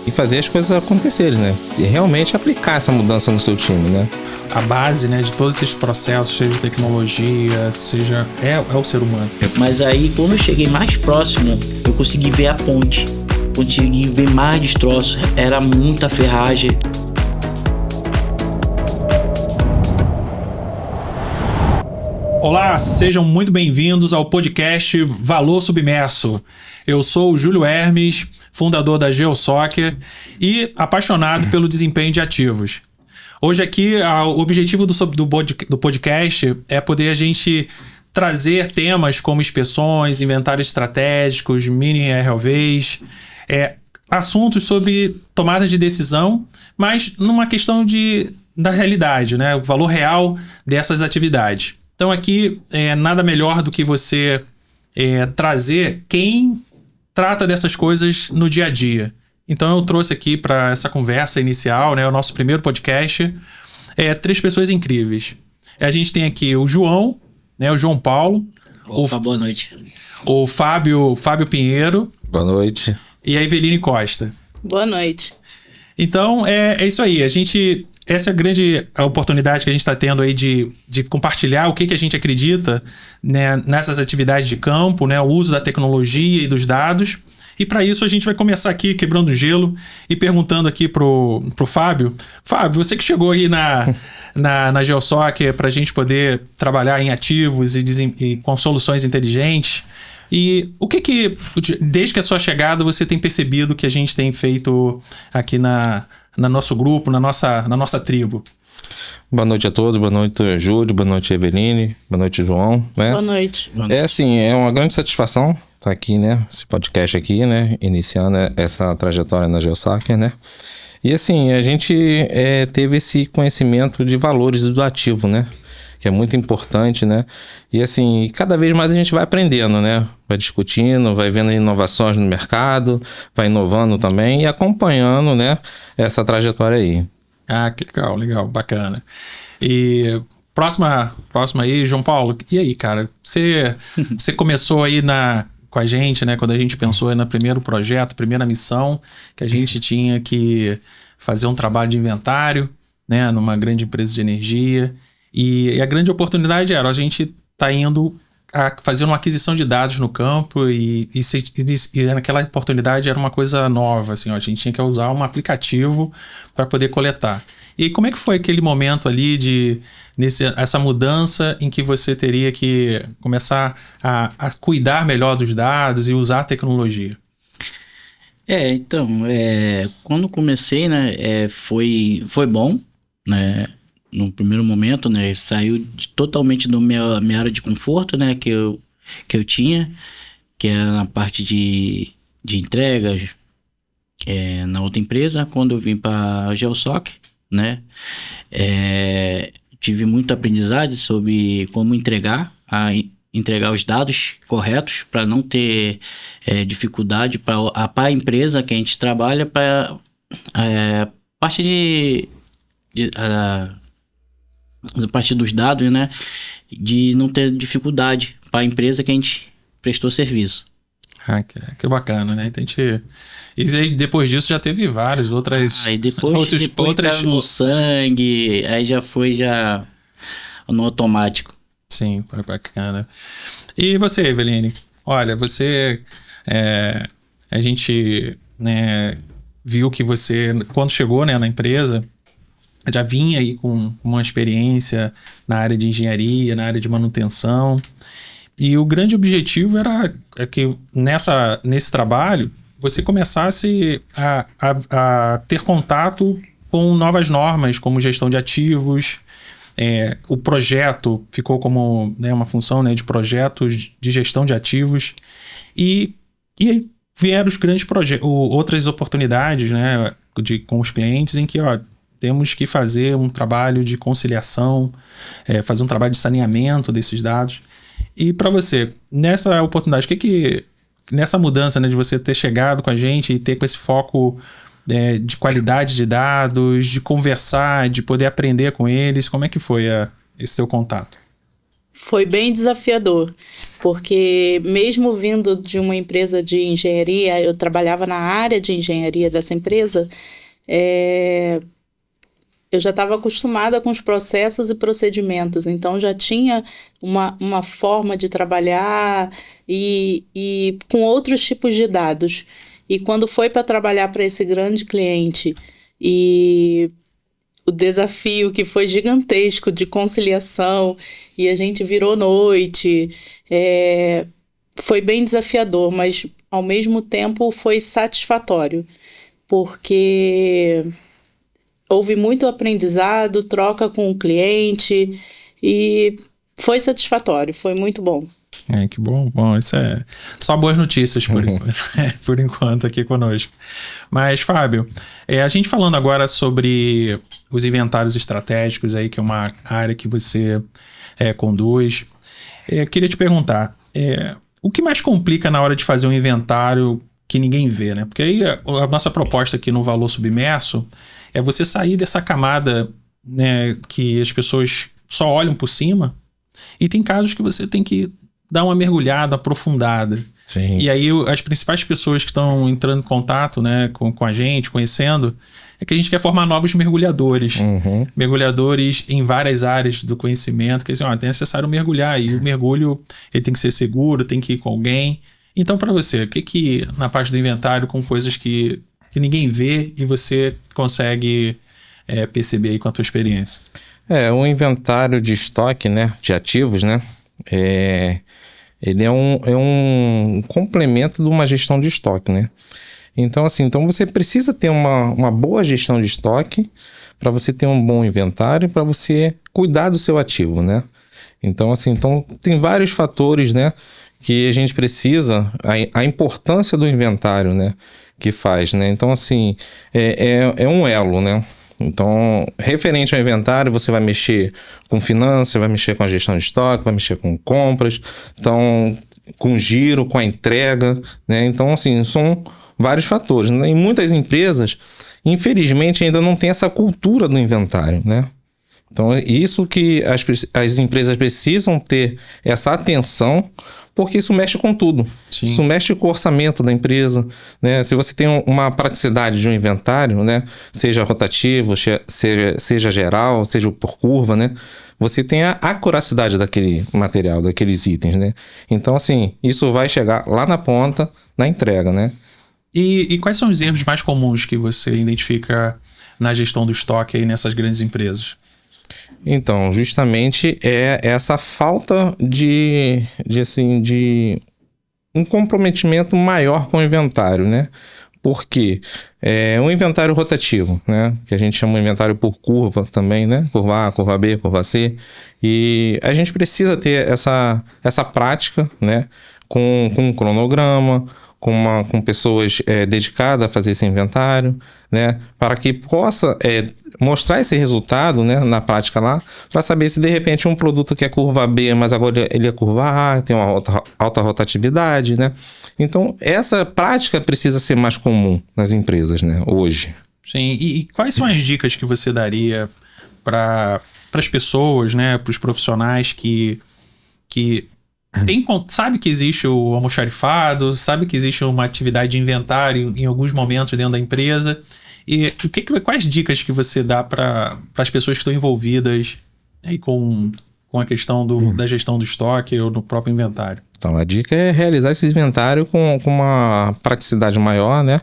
e fazer as coisas acontecerem, né? E realmente aplicar essa mudança no seu time, né? A base, né, de todos esses processos, seja de tecnologia, seja... é o ser humano. Mas aí, quando eu cheguei mais próximo, eu consegui ver a ponte. Consegui ver mais destroços. Era muita ferragem. Olá, sejam muito bem-vindos ao podcast Valor Submerso. Eu sou o Júlio Hermes, fundador da GeoSoccer e apaixonado pelo desempenho de ativos. Hoje aqui, o objetivo do podcast é poder a gente trazer temas como inspeções, inventários estratégicos, mini RLVs, assuntos sobre tomadas de decisão, mas numa questão da realidade, né? O valor real dessas atividades. Então aqui, nada melhor do que você trazer quem trata dessas coisas no dia a dia. Então eu trouxe aqui para essa conversa inicial, né, o nosso primeiro podcast, 3 pessoas incríveis. A gente tem aqui o João, né, o João Paulo. Opa, boa noite. O Fábio Pinheiro. Boa noite. E a Eveline Costa. Boa noite. Então é isso aí. Essa é a grande oportunidade que a gente está tendo aí de compartilhar o que a gente acredita, né, nessas atividades de campo, né, o uso da tecnologia e dos dados. E para isso a gente vai começar aqui quebrando o gelo e perguntando aqui pro Fábio. Fábio, você que chegou aí na GeoSoccer para a gente poder trabalhar em ativos e com soluções inteligentes. E o que desde que a sua chegada, você tem percebido que a gente tem feito aqui no nosso grupo, na nossa tribo? Boa noite a todos, boa noite Júlio, boa noite Eveline, boa noite João. Né? Boa noite. É uma grande satisfação estar aqui, né? Esse podcast aqui, né? Iniciando essa trajetória na GeoSoccer, né? E assim, a gente teve esse conhecimento de valores do ativo, né? Que é muito importante, né? E assim, cada vez mais a gente vai aprendendo, né? Vai discutindo, vai vendo inovações no mercado, vai inovando também e acompanhando, né, essa trajetória aí. Ah, que legal, bacana. E próxima aí, João Paulo, e aí, cara? Você começou aí com a gente, né? Quando a gente pensou aí no primeiro projeto, primeira missão, que a gente tinha que fazer um trabalho de inventário, né? Numa grande empresa de energia. E a grande oportunidade era a gente tá indo a fazer uma aquisição de dados no campo e naquela oportunidade era uma coisa nova, assim, ó, a gente tinha que usar um aplicativo para poder coletar. E como é que foi aquele momento ali essa mudança em que você teria que começar a cuidar melhor dos dados e usar a tecnologia? Então, quando comecei, né, foi bom, né? No primeiro momento, né, saiu totalmente da minha área de conforto, né, que eu tinha, que era na parte de entregas, na outra empresa. Quando eu vim para a GeoSoccer, né, tive muita aprendizagem sobre como entregar os dados corretos para não ter dificuldade para a empresa que a gente trabalha, para parte a partir dos dados, né, de não ter dificuldade para a empresa que a gente prestou serviço. Ah, que bacana, né? Então e depois disso já teve várias outras... Aí depois no sangue, aí já foi no automático. Sim, foi bacana. E você, Eveline? Olha, você... a gente, né, viu que você, quando chegou, né, na empresa, já vinha aí com uma experiência na área de engenharia, na área de manutenção. E o grande objetivo era que nesse trabalho você começasse a ter contato com novas normas, como gestão de ativos. O projeto ficou como, né, uma função, né, de projetos de gestão de ativos. E aí vieram os grandes outras oportunidades, né, com os clientes em que, temos que fazer um trabalho de conciliação, fazer um trabalho de saneamento desses dados. E para você, nessa oportunidade, nessa mudança, né, de você ter chegado com a gente e ter com esse foco de qualidade de dados, de conversar, de poder aprender com eles, como é que foi esse seu contato? Foi bem desafiador, porque mesmo vindo de uma empresa de engenharia, eu trabalhava na área de engenharia dessa empresa, eu já estava acostumada com os processos e procedimentos, então já tinha uma forma de trabalhar e com outros tipos de dados. E quando foi para trabalhar para esse grande cliente e o desafio que foi gigantesco de conciliação e a gente virou noite, foi bem desafiador, mas ao mesmo tempo foi satisfatório, porque houve muito aprendizado, troca com o cliente e foi satisfatório, foi muito bom. Que bom. Bom, isso é só boas notícias por enquanto aqui conosco. Mas, Fábio, a gente falando agora sobre os inventários estratégicos aí, que é uma área que você conduz, eu queria te perguntar, o que mais complica na hora de fazer um inventário que ninguém vê, né? Porque aí a nossa proposta aqui no Valor Submerso é você sair dessa camada, né, que as pessoas só olham por cima, e tem casos que você tem que dar uma mergulhada aprofundada. Sim. E aí as principais pessoas que estão entrando em contato, né, com a gente, conhecendo, é que a gente quer formar novos mergulhadores. Uhum. Mergulhadores em várias áreas do conhecimento, que assim, é necessário mergulhar, e o mergulho ele tem que ser seguro, tem que ir com alguém. Então, para você, o que na parte do inventário, com coisas que ninguém vê e você consegue perceber aí com a tua experiência? O inventário de estoque, né, de ativos, né, ele é um complemento de uma gestão de estoque, né? Então, assim, você precisa ter uma boa gestão de estoque para você ter um bom inventário, para você cuidar do seu ativo, né? Então, assim, tem vários fatores, né, que a gente precisa, a importância do inventário, né, que faz, né? Então, assim, é um elo, né? Então, referente ao inventário, você vai mexer com finanças, vai mexer com a gestão de estoque, vai mexer com compras, então, com giro, com a entrega, né? Então, assim, são vários fatores, né? Em muitas empresas, infelizmente, ainda não tem essa cultura do inventário, né? Então, é isso que as empresas precisam ter essa atenção, porque isso mexe com tudo. Sim. Isso mexe com o orçamento da empresa, né? Se você tem uma praticidade de um inventário, né, seja rotativo, seja geral, seja por curva, né, você tem a acuracidade daquele material, daqueles itens, né? Então, assim, isso vai chegar lá na ponta, na entrega, né? E quais são os erros mais comuns que você identifica na gestão do estoque aí nessas grandes empresas? Então, justamente é essa falta de um comprometimento maior com o inventário, né? Porque um inventário rotativo, né? Que a gente chama de inventário por curva também, né? Curva A, curva B, curva C. E a gente precisa ter essa prática, né? Com um cronograma, com pessoas dedicadas a fazer esse inventário, né? Para que possa mostrar esse resultado, né, na prática lá, para saber se de repente um produto que é curva B, mas agora ele é curva A, tem uma alta rotatividade, né? Então, essa prática precisa ser mais comum nas empresas, né, hoje. Sim, e quais são as dicas que você daria para as pessoas, né, para os profissionais que sabe que existe o almoxarifado, sabe que existe uma atividade de inventário em alguns momentos dentro da empresa, e quais dicas que você dá para as pessoas que estão envolvidas aí com a questão da gestão do estoque ou do próprio inventário? Então, a dica é realizar esse inventário com uma praticidade maior, né?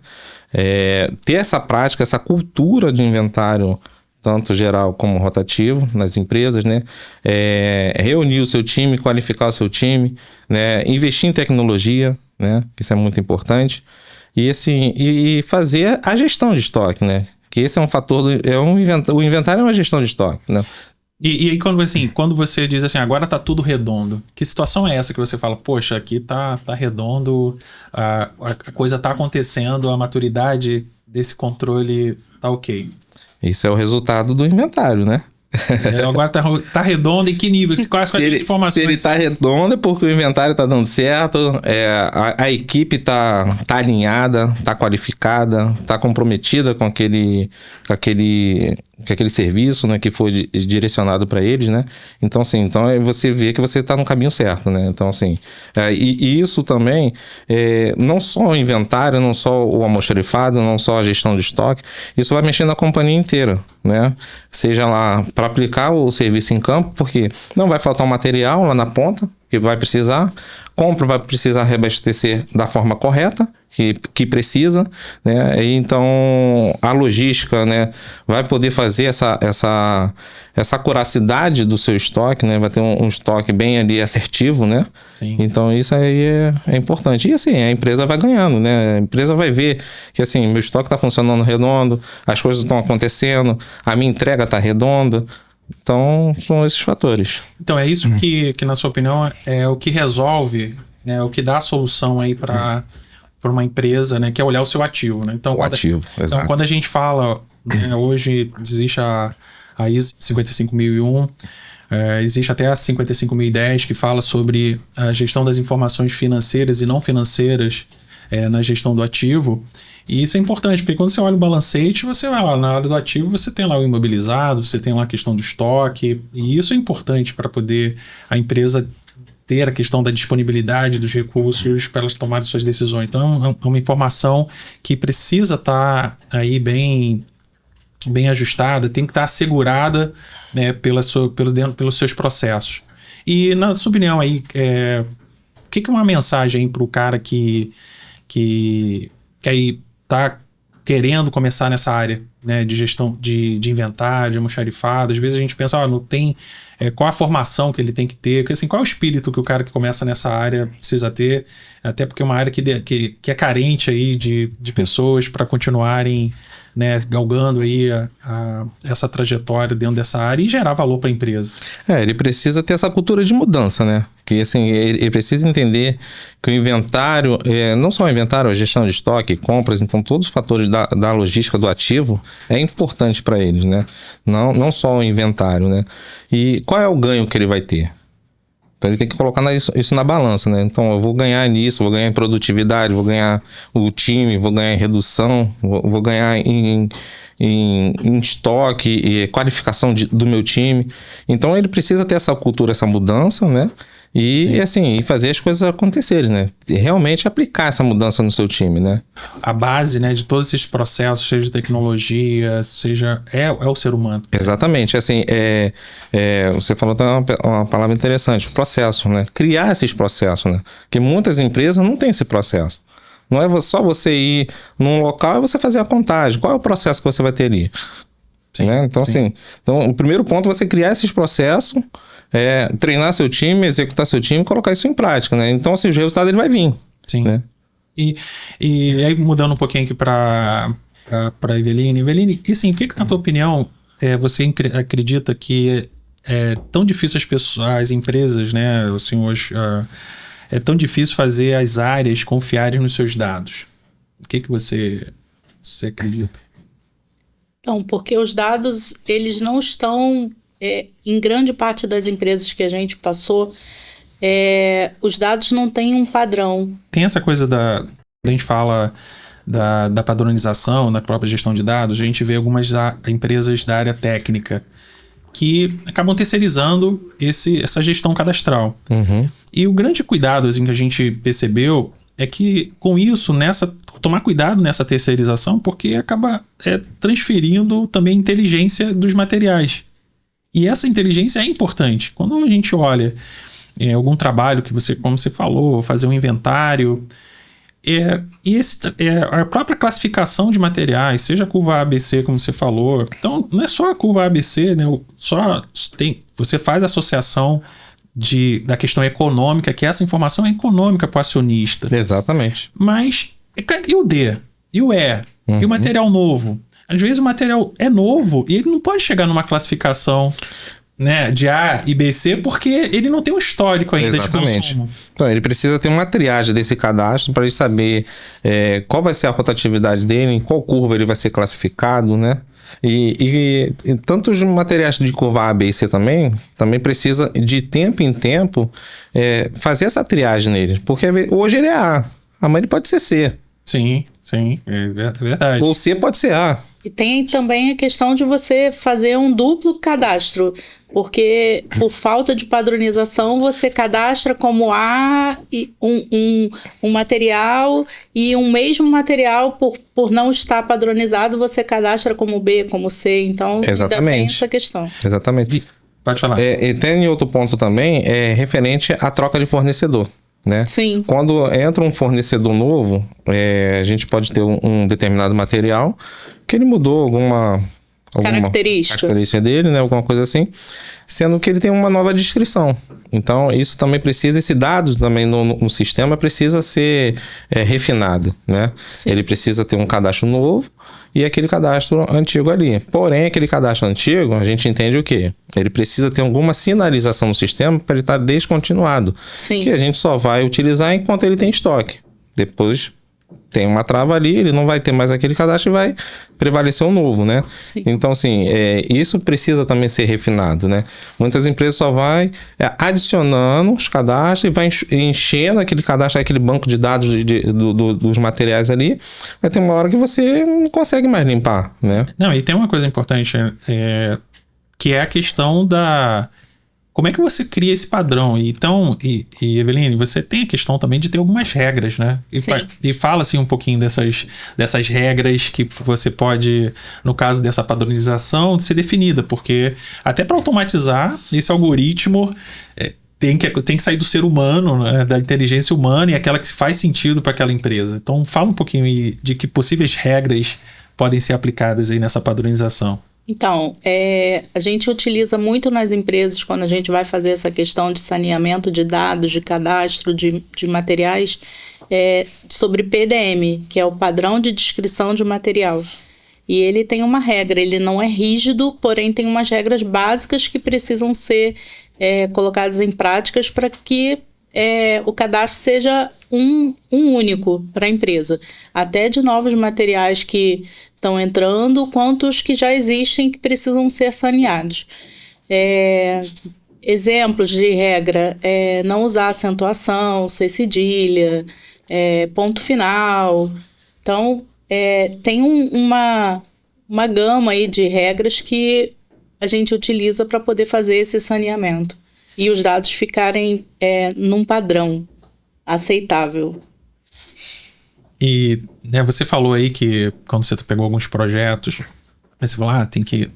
Ter essa prática, essa cultura de inventário, tanto geral como rotativo nas empresas, né? Reunir o seu time, qualificar o seu time, né? Investir em tecnologia, né? Isso é muito importante. E assim, e fazer a gestão de estoque, né? Que esse é um fator o inventário é uma gestão de estoque, né? E aí quando você diz assim, agora tá tudo redondo, que situação é essa que você fala, poxa, aqui tá redondo, a coisa tá acontecendo, a maturidade desse controle tá ok? Isso é o resultado do inventário, né? Agora tá redondo, em que nível? Quais são as informações? Se ele tá redondo é porque o inventário tá dando certo, a equipe tá que aquele serviço, né, que foi direcionado para eles, né? Então, assim, você vê que você está no caminho certo, né? Então, assim, e isso também, não só o inventário, não só o almoxarifado, não só a gestão de estoque, isso vai mexer na companhia inteira, né? Seja lá para aplicar o serviço em campo, porque não vai faltar um material lá na ponta, que vai precisar, compra vai precisar reabastecer da forma correta, que precisa, né? E então a logística, né, vai poder fazer essa curacidade do seu estoque, né? Vai ter um estoque bem ali assertivo, né? Sim. Então isso aí é importante. E assim, a empresa vai ganhando, né? A empresa vai ver que assim, meu estoque está funcionando redondo, as coisas estão acontecendo, a minha entrega está redonda. Então, são esses fatores. Então, é isso que na sua opinião, é o que resolve, né, o que dá a solução aí para uma empresa, né, que é olhar o seu ativo, né? Então, Exato. Quando a gente fala, né, hoje existe a ISO 55001, existe até a 55010 que fala sobre a gestão das informações financeiras e não financeiras na gestão do ativo. E isso é importante, porque quando você olha o balancete, você vai lá na área do ativo, você tem lá o imobilizado, você tem lá a questão do estoque, e isso é importante para poder a empresa ter a questão da disponibilidade dos recursos para elas tomarem suas decisões. Então é uma informação que precisa estar aí bem ajustada, tem que estar assegurada, né, pelos seus processos. E na sua opinião aí, o que é uma mensagem para o cara que aí está querendo começar nessa área, né, de gestão de inventário, de almoxarifado? Às vezes a gente pensa, não tem... qual a formação que ele tem que ter? Assim, qual é o espírito que o cara que começa nessa área precisa ter? Até porque é uma área que é carente aí de pessoas para continuarem, né, galgando aí essa trajetória dentro dessa área e gerar valor para a empresa. Ele precisa ter essa cultura de mudança, né? Que assim, ele precisa entender que o inventário, não só o inventário, a gestão de estoque, compras, então todos os fatores da logística do ativo é importante para eles, né? Não só o inventário, né? E qual é o ganho que ele vai ter? Então ele tem que colocar isso na balança, né? Então eu vou ganhar nisso, vou ganhar em produtividade, vou ganhar o time, vou ganhar em redução, vou ganhar em estoque e qualificação do meu time. Então ele precisa ter essa cultura, essa mudança, né? E assim, fazer as coisas acontecerem, né? E realmente aplicar essa mudança no seu time, né? A base, né, de todos esses processos, seja de tecnologia, seja... É o ser humano. Exatamente. Assim, você falou uma palavra interessante, processo, né? Criar esses processos, né? Porque muitas empresas não têm esse processo. Não é só você ir num local e você fazer a contagem. Qual é o processo que você vai ter ali? Sim, né? Então, sim. Então, o primeiro ponto é você criar esses processos, treinar seu time, executar seu time, colocar isso em prática, né? Então, assim, o resultado ele vai vir. Sim. Né? E aí, mudando um pouquinho aqui para Eveline. Eveline, e assim, o que na tua opinião, você acredita que é tão difícil as empresas, né, assim, hoje, é tão difícil fazer as áreas confiarem nos seus dados? O que você acredita? Então, porque os dados, eles não estão, em grande parte das empresas que a gente passou, os dados não têm um padrão. Tem essa coisa a gente fala da padronização, na própria gestão de dados, a gente vê algumas empresas da área técnica que acabam terceirizando essa gestão cadastral. Uhum. E o grande cuidado assim, que a gente percebeu é que com isso, tomar cuidado nessa terceirização, porque acaba transferindo também a inteligência dos materiais. E essa inteligência é importante. Quando a gente olha algum trabalho que você, como você falou, fazer um inventário, a própria classificação de materiais, seja a curva ABC, como você falou. Então, não é só a curva ABC, né? Você faz a associação da questão econômica, que essa informação é econômica para o acionista. Exatamente. Mas, e o D? E o E? E o material novo? Às vezes o material é novo e ele não pode chegar numa classificação, né, de A e B, C, porque ele não tem um histórico ainda. Exatamente. De consumo. Então, ele precisa ter uma triagem desse cadastro para ele saber qual vai ser a rotatividade dele, em qual curva ele vai ser classificado, né? E tanto os materiais de curva A, B e C também precisa de tempo em tempo fazer essa triagem nele, porque hoje ele é A, amanhã ele pode ser C. Sim, é verdade. Ou C pode ser A. E tem também a questão de você fazer um duplo cadastro, porque por falta de padronização você cadastra como A e um material, e um mesmo material, por não estar padronizado, você cadastra como B, como C. Então, ainda tem Exatamente. essa questão. Exatamente. Pode falar. E tem outro ponto também, referente à troca de fornecedor, né? Sim. Quando entra um fornecedor novo, a gente pode ter um determinado material que ele mudou alguma característica dele, né? Alguma coisa assim, sendo que ele tem uma nova descrição. Então, isso também precisa, esse dado também no sistema precisa ser refinado, né? Sim. Ele precisa ter um cadastro novo e aquele cadastro antigo ali. Porém, aquele cadastro antigo, a gente entende o quê? Ele precisa ter alguma sinalização no sistema para ele estar descontinuado. Sim. Que a gente só vai utilizar enquanto ele tem estoque. Depois tem uma trava ali, ele não vai ter mais aquele cadastro e vai prevalecer o novo, né? Sim. Então, assim, isso precisa também ser refinado, né? Muitas empresas só vai adicionando os cadastros e vai enchendo aquele cadastro, aquele banco de dados dos materiais ali. Vai ter uma hora que você não consegue mais limpar, né? Não, e tem uma coisa importante, que é a questão da... Como é que você cria esse padrão? Então, Eveline, você tem a questão também de ter algumas regras, né? E fala assim um pouquinho dessas regras que você pode, no caso dessa padronização, ser definida, porque até para automatizar esse algoritmo tem que sair do ser humano, né? Da inteligência humana, e aquela que faz sentido para aquela empresa. Então, fala um pouquinho aí de que possíveis regras podem ser aplicadas aí nessa padronização. Então, a gente utiliza muito nas empresas, quando a gente vai fazer essa questão de saneamento de dados, de cadastro de materiais, sobre PDM, que é o padrão de descrição de material. E ele tem uma regra, ele não é rígido, porém tem umas regras básicas que precisam ser colocadas em práticas para que o cadastro seja um único para a empresa. Até de novos materiais que estão entrando, quanto os que já existem que precisam ser saneados. Exemplos de regra: não usar acentuação, C cedilha, ponto final. Então, tem uma gama aí de regras que a gente utiliza para poder fazer esse saneamento e os dados ficarem num padrão aceitável. E você falou aí que quando você pegou alguns projetos, você falou, tem que...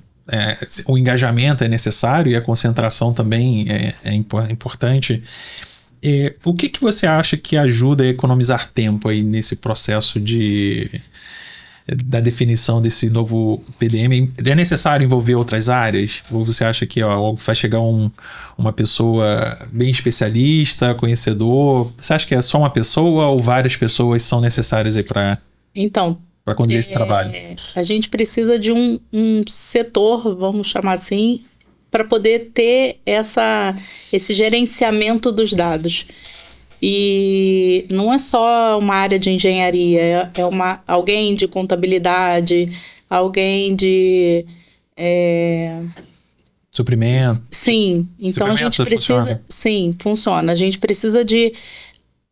o engajamento é necessário e a concentração também é importante. O que você acha que ajuda a economizar tempo aí nesse processo da definição desse novo PDM? É necessário envolver outras áreas? Ou você acha que vai chegar uma pessoa bem especialista, conhecedor? Você acha que é só uma pessoa ou várias pessoas são necessárias aí para conduzir esse trabalho? A gente precisa de um setor, vamos chamar assim, para poder ter esse gerenciamento dos dados. E não é só uma área de engenharia, alguém de contabilidade, alguém de... Suprimento. Sim, então a gente precisa... Funciona. Sim, funciona. A gente precisa de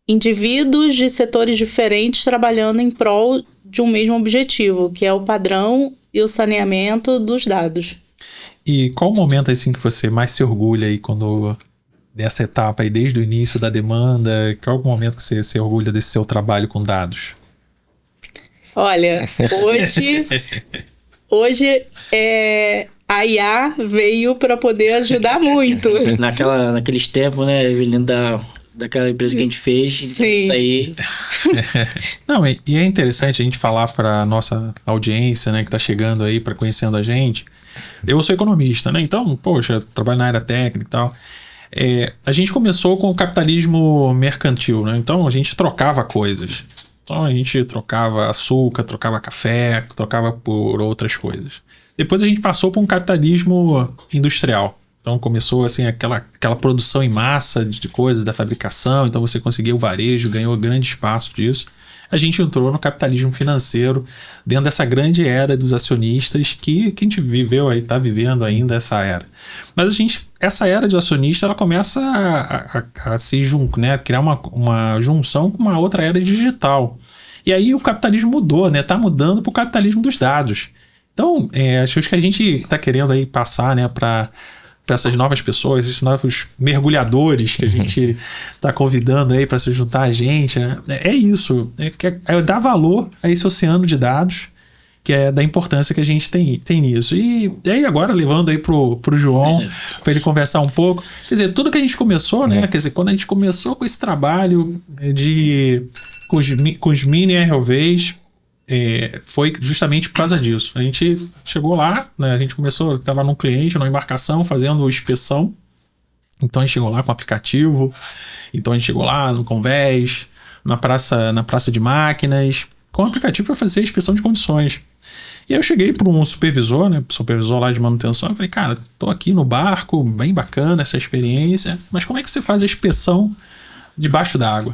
indivíduos de setores diferentes trabalhando em prol de um mesmo objetivo, que é o padrão e o saneamento dos dados. E qual o momento assim que você mais se orgulha aí dessa etapa aí, desde o início da demanda? Qual é o momento que você se orgulha desse seu trabalho com dados? Olha, hoje a IA veio para poder ajudar muito. Naqueles tempos, né, Eveline, daquela empresa que a gente fez. Sim. Aí... Não, e é interessante a gente falar para nossa audiência, né, que está chegando aí, para conhecendo a gente. Eu sou economista, né? Então, poxa, trabalho na área técnica e tal. A gente começou com o capitalismo mercantil, né? Então a gente trocava coisas. Então a gente trocava açúcar, trocava café, trocava por outras coisas. Depois a gente passou para um capitalismo industrial. Então começou assim aquela produção em massa de coisas da fabricação. Então você conseguia o varejo, ganhou grande espaço disso. A gente entrou no capitalismo financeiro, dentro dessa grande era dos acionistas que a gente viveu aí, está vivendo ainda essa era. Mas essa era de acionista, ela começa a se né, criar uma junção com uma outra era digital. E aí o capitalismo mudou, né? Está mudando para o capitalismo dos dados. Então, acho que a gente está querendo aí passar, né, para essas novas pessoas, esses novos mergulhadores que a gente está convidando aí para se juntar a gente, né? É isso, é dar valor a esse oceano de dados, que é da importância que a gente tem nisso. E aí agora, levando aí pro João, para ele conversar um pouco. Quer dizer, tudo que a gente começou, né? Quer dizer, quando a gente começou com esse trabalho com os mini ROVs, foi justamente por causa disso. A gente chegou lá, né? A gente começou, estava num cliente, numa embarcação, fazendo inspeção. Então a gente chegou lá com o aplicativo. Então a gente chegou lá no Convés, na praça de máquinas, com o aplicativo para fazer a inspeção de condições. E aí eu cheguei para um supervisor, né? Supervisor lá de manutenção. Eu falei, cara, tô aqui no barco, bem bacana essa experiência, mas como é que você faz a inspeção debaixo d'água?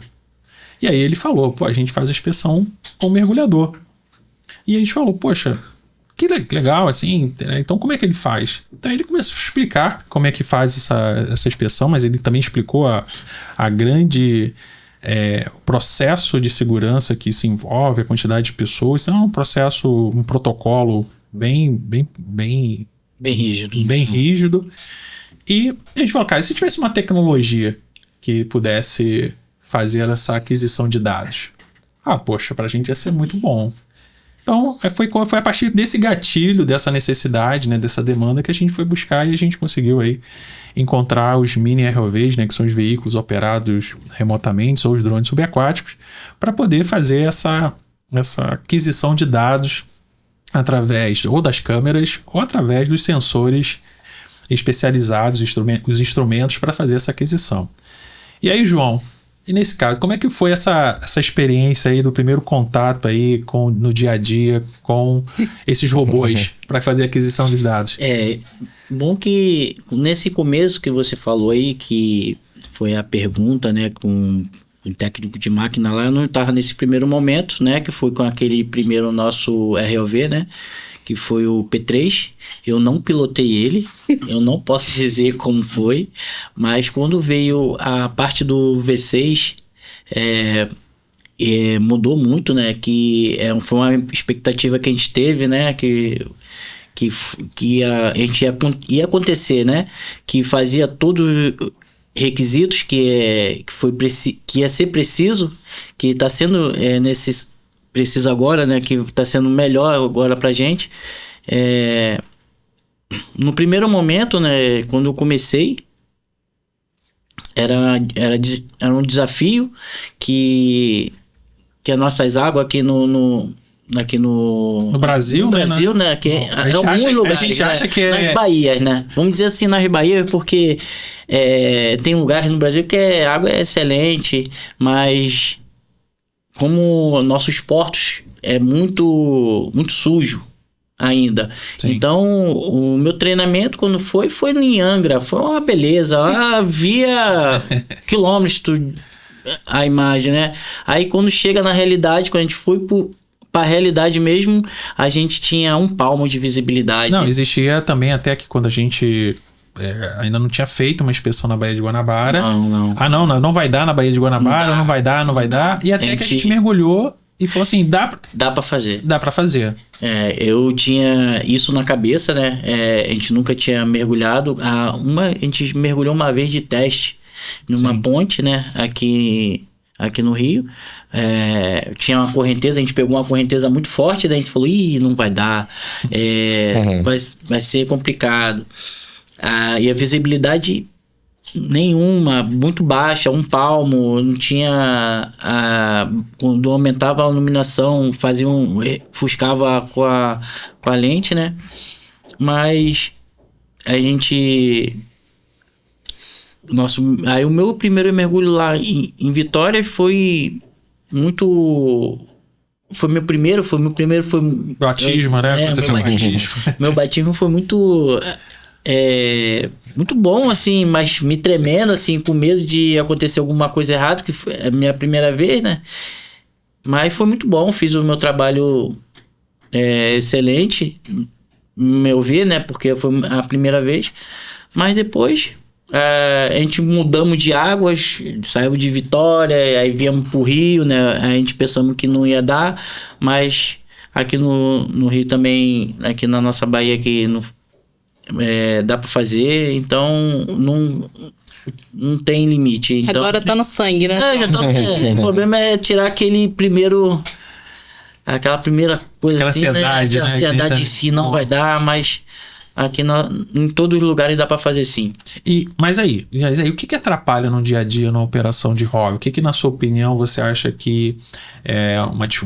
E aí ele falou, a gente faz a inspeção com o mergulhador. E a gente falou, poxa, que legal, assim, então como é que ele faz? Então ele começou a explicar como é que faz essa inspeção, mas ele também explicou a grande processo de segurança que isso envolve, a quantidade de pessoas. Então é um processo, um protocolo bem rígido. Bem rígido. E a gente falou, cara, e se tivesse uma tecnologia que pudesse fazer essa aquisição de dados? Poxa, pra gente ia ser muito bom. Então, foi a partir desse gatilho, dessa necessidade, né, dessa demanda que a gente foi buscar e a gente conseguiu aí encontrar os mini ROVs, né, que são os veículos operados remotamente, ou os drones subaquáticos, para poder fazer essa aquisição de dados através ou das câmeras ou através dos sensores especializados, os instrumentos para fazer essa aquisição. E aí, João, e nesse caso, como é que foi essa experiência aí do primeiro contato aí no dia a dia com esses robôs para fazer a aquisição dos dados? Bom que nesse começo que você falou aí, que foi a pergunta, né, com o técnico de máquina lá, eu não estava nesse primeiro momento, né, que foi com aquele primeiro nosso ROV, né, que foi o P3. Eu não pilotei ele, eu não posso dizer como foi, mas quando veio a parte do V6, mudou muito, né? Que foi uma expectativa que a gente teve, né? Que a gente ia acontecer, né? Que fazia todos os requisitos que ia ser preciso, que está sendo preciso agora, né? Que está sendo melhor agora pra gente. No primeiro momento, né? Quando eu comecei, era um desafio que as nossas águas aqui no Brasil, né? Que é alguns lugares, a gente acha que nas Bahias, né? Vamos dizer assim, nas Bahias, porque tem lugares no Brasil que a água é excelente, mas como nossos portos é muito, muito sujo ainda. Sim. Então, o meu treinamento quando foi em Angra, foi uma beleza, via quilômetros a imagem, né? Aí quando chega na realidade, quando a gente foi para a realidade mesmo, a gente tinha 1 palmo de visibilidade. Não, existia também até que quando a gente ainda não tinha feito uma inspeção na Baía de Guanabara. Não. Não vai dar na Baía de Guanabara, não vai dar. E até que a gente mergulhou e falou assim, dá pra fazer. Dá pra fazer. Eu tinha isso na cabeça, né? A gente nunca tinha mergulhado. A gente mergulhou uma vez de teste numa ponte, né? Aqui no Rio. Tinha uma correnteza, a gente pegou uma correnteza muito forte, daí a gente falou, não vai dar. Vai ser complicado. E a visibilidade nenhuma, muito baixa, 1 palmo, não tinha quando aumentava a iluminação, ofuscava com a lente, né? Mas a gente aí o meu primeiro mergulho lá em Vitória foi muito... Foi meu primeiro batismo, né? Meu batismo foi muito bom, assim, mas me tremendo, assim, com medo de acontecer alguma coisa errada, que foi a minha primeira vez, né? Mas foi muito bom, fiz o meu trabalho excelente, no meu ver, né? Porque foi a primeira vez. Mas depois a gente mudamos de águas, saímos de Vitória, aí viemos pro Rio, né? A gente pensamos que não ia dar, mas Aqui no Rio também, aqui na nossa Bahia, aqui dá para fazer, então não tem limite. Então, Agora tá no sangue, né? o problema é tirar aquela primeira coisa Aquela assim, ansiedade, né? A né? ansiedade em si não vai dar, mas aqui em todos os lugares dá para fazer sim. Mas aí, o que atrapalha no dia a dia na operação de hobby? O que na sua opinião você acha que é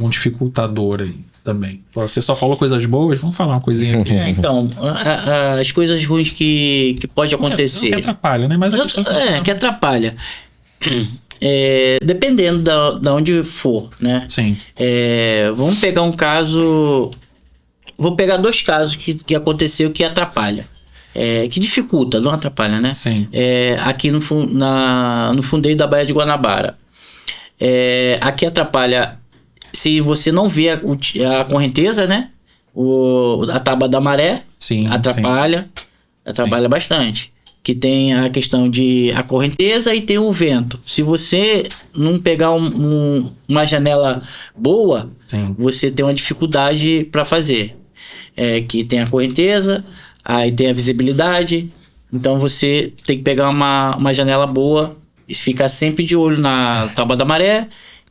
um dificultador aí também? Você só falou coisas boas, vamos falar uma coisinha aqui. Então, as coisas ruins que pode acontecer. Que atrapalha, né? Mas a questão que atrapalha. Dependendo da onde for, né? Sim. Vamos pegar um caso. Vou pegar 2 casos que aconteceu que atrapalha. Que dificulta, não atrapalha, né? Sim. Aqui no fundeiro da Baía de Guanabara. Aqui atrapalha se você não vê a correnteza, né? A tábua da maré. Sim, atrapalha. sim. Atrapalha bastante. Que tem a questão de a correnteza e tem o vento. Se você não pegar uma janela boa, Sim. você tem uma dificuldade para fazer. Que tem a correnteza, aí tem a visibilidade. Então você tem que pegar uma janela boa e ficar sempre de olho na tábua da maré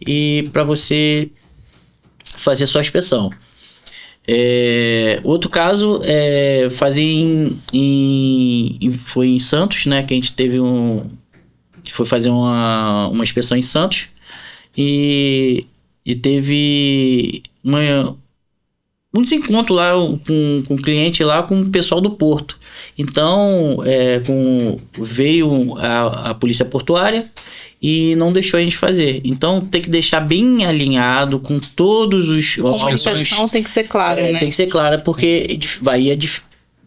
e para você fazer sua inspeção. Outro caso foi em Santos, né? Que a gente foi fazer uma inspeção em Santos e teve um desencontro lá com o cliente lá com o pessoal do porto. Então veio a polícia portuária e não deixou a gente fazer. Então tem que deixar bem alinhado com todos os A comunicação tem que ser clara, né? Tem que ser clara, porque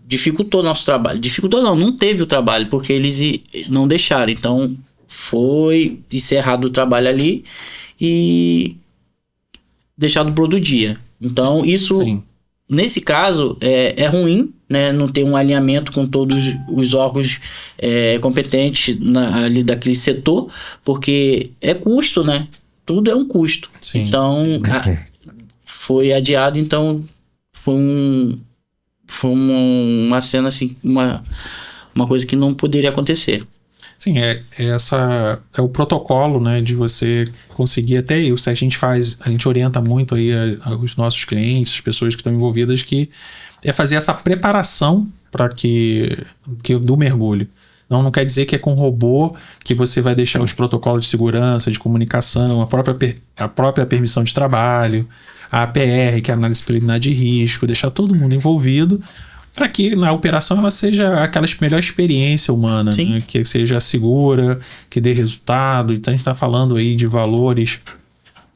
dificultou nosso trabalho. Dificultou não teve o trabalho, porque eles não deixaram. Então foi encerrado o trabalho ali e deixado pro outro dia. Então isso, Sim. Nesse caso, é ruim, né? Não ter um alinhamento com todos os órgãos competentes ali daquele setor, porque é custo, né? Tudo é um custo. Sim, então, foi adiado, então foi uma cena assim, uma coisa que não poderia acontecer. Sim, é o protocolo, né, de você conseguir até isso. A gente orienta muito aí os nossos clientes, as pessoas que estão envolvidas, que é fazer essa preparação para que do mergulho. Não quer dizer que é com robô que você vai deixar os protocolos de segurança, de comunicação, a própria permissão de trabalho, a APR, que é a análise preliminar de risco, deixar todo mundo envolvido, para que na operação ela seja aquela melhor experiência humana, né? Que seja segura, que dê resultado. Então a gente está falando aí de valores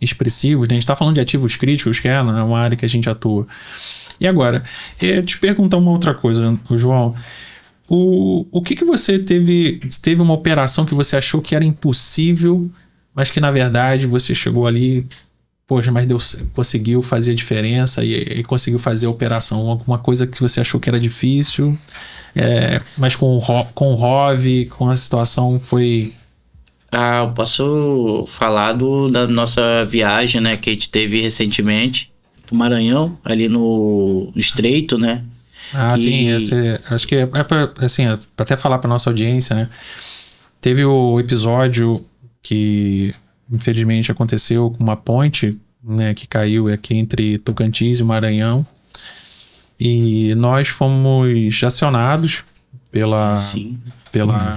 expressivos, né? A gente está falando de ativos críticos, que é uma área que a gente atua. E agora, te perguntar uma outra coisa, João. O que você teve uma operação que você achou que era impossível, mas que na verdade você chegou ali, poxa, mas conseguiu fazer a diferença e conseguiu fazer a operação? Alguma coisa que você achou que era difícil, mas com o hobby, com a situação foi... Eu posso falar da nossa viagem, né, que a gente teve recentemente pro Maranhão, ali no Estreito, né? Sim, acho que para até falar para nossa audiência, né? Teve o episódio que infelizmente aconteceu com uma ponte, né, que caiu aqui entre Tocantins e Maranhão, e nós fomos acionados pela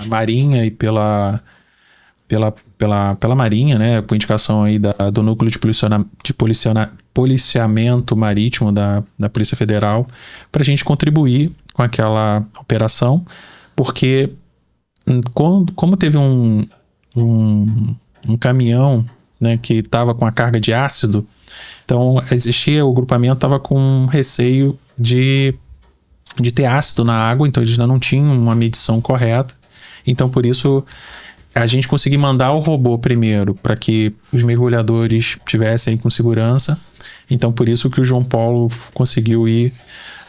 Marinha e pela Marinha, né, por indicação aí do Núcleo de Policiamento Marítimo da Polícia Federal, para a gente contribuir com aquela operação, porque como teve um caminhão, né, que estava com a carga de ácido, então o grupamento estava com receio de ter ácido na água, então eles ainda não tinham uma medição correta. Então por isso a gente conseguiu mandar o robô primeiro para que os mergulhadores tivessem com segurança. Então por isso que o João Paulo conseguiu ir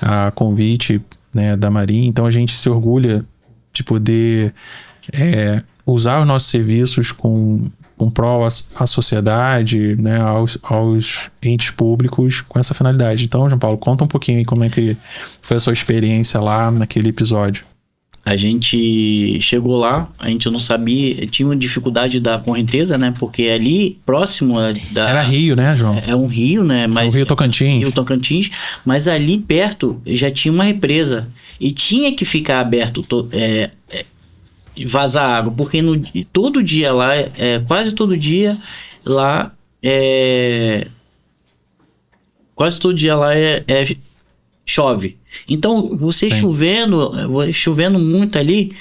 a convite, né, da Marinha. Então a gente se orgulha de poder usar os nossos serviços com com prol à sociedade, né, aos entes públicos com essa finalidade. Então, João Paulo, conta um pouquinho aí como é que foi a sua experiência lá naquele episódio. A gente chegou lá, a gente não sabia, tinha uma dificuldade da correnteza, né? Porque ali próximo Era rio, né, João? É um rio, né? Mas o Rio Tocantins. Rio Tocantins, mas ali perto já tinha uma represa e tinha que ficar aberto, vazar água, porque todo dia lá, quase todo dia lá chove. Então, você chovendo muito ali,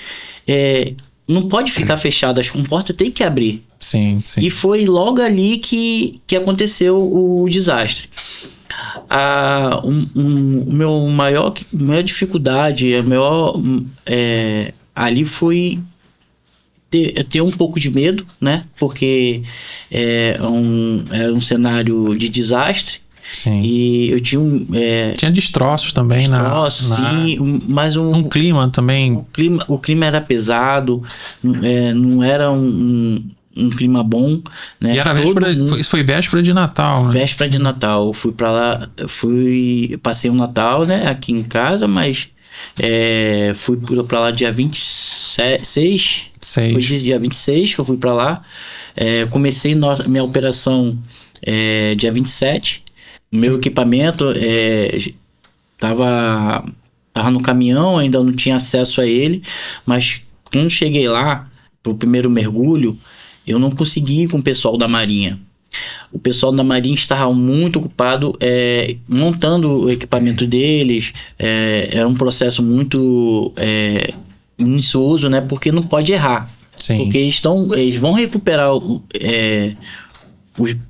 não pode ficar fechado, as comportas tem que abrir. Sim. E foi logo ali que aconteceu o desastre. Meu maior dificuldade, ali foi ter um pouco de medo, né? Porque era um cenário de desastre. Sim. E eu tinha tinha destroços também sim, mas um clima também. O clima era pesado, não era um clima bom, né? E era isso foi véspera de Natal, né? Véspera de Natal. Eu fui pra lá, passei um Natal, né, aqui em casa, mas fui pra lá dia 26. Foi dia 26 que eu fui pra lá. Comecei minha operação dia 27. Meu equipamento tava no caminhão, ainda não tinha acesso a ele, mas quando cheguei lá pro primeiro mergulho, eu não consegui ir com o pessoal da Marinha. O pessoal da Marinha estava muito ocupado montando o equipamento deles. Era um processo muito minucioso, né? Porque não pode errar. Sim. Porque eles vão recuperar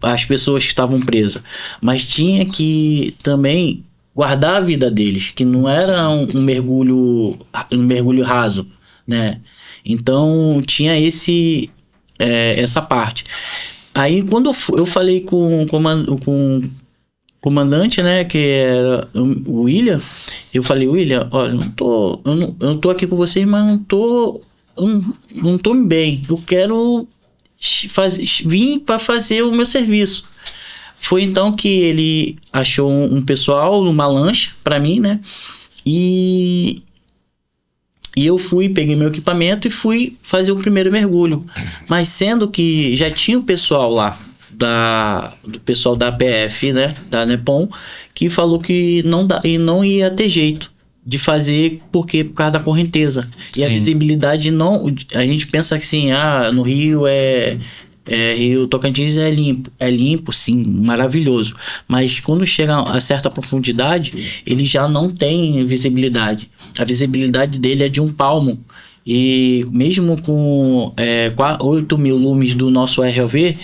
as pessoas que estavam presas, mas tinha que também guardar a vida deles, que não era um mergulho raso, né? Então tinha essa parte. Aí quando eu falei com o comandante, né, que era o William, eu falei: William, olha, eu não tô aqui com vocês, mas não tô bem, eu quero vim para fazer o meu serviço. Foi então que ele achou um pessoal numa lancha para mim, né? E eu peguei meu equipamento e fui fazer o primeiro mergulho. Mas sendo que já tinha o pessoal lá, do pessoal da APF, né? Da Nepom, que falou que não ia ter jeito de fazer, por causa da correnteza. Sim. E a visibilidade não... A gente pensa que assim, no Rio Rio Tocantins é limpo, sim, maravilhoso. Mas quando chega a certa profundidade, ele já não tem visibilidade. A visibilidade dele é de 1 palmo. E mesmo com 8 mil lumes do nosso ROV,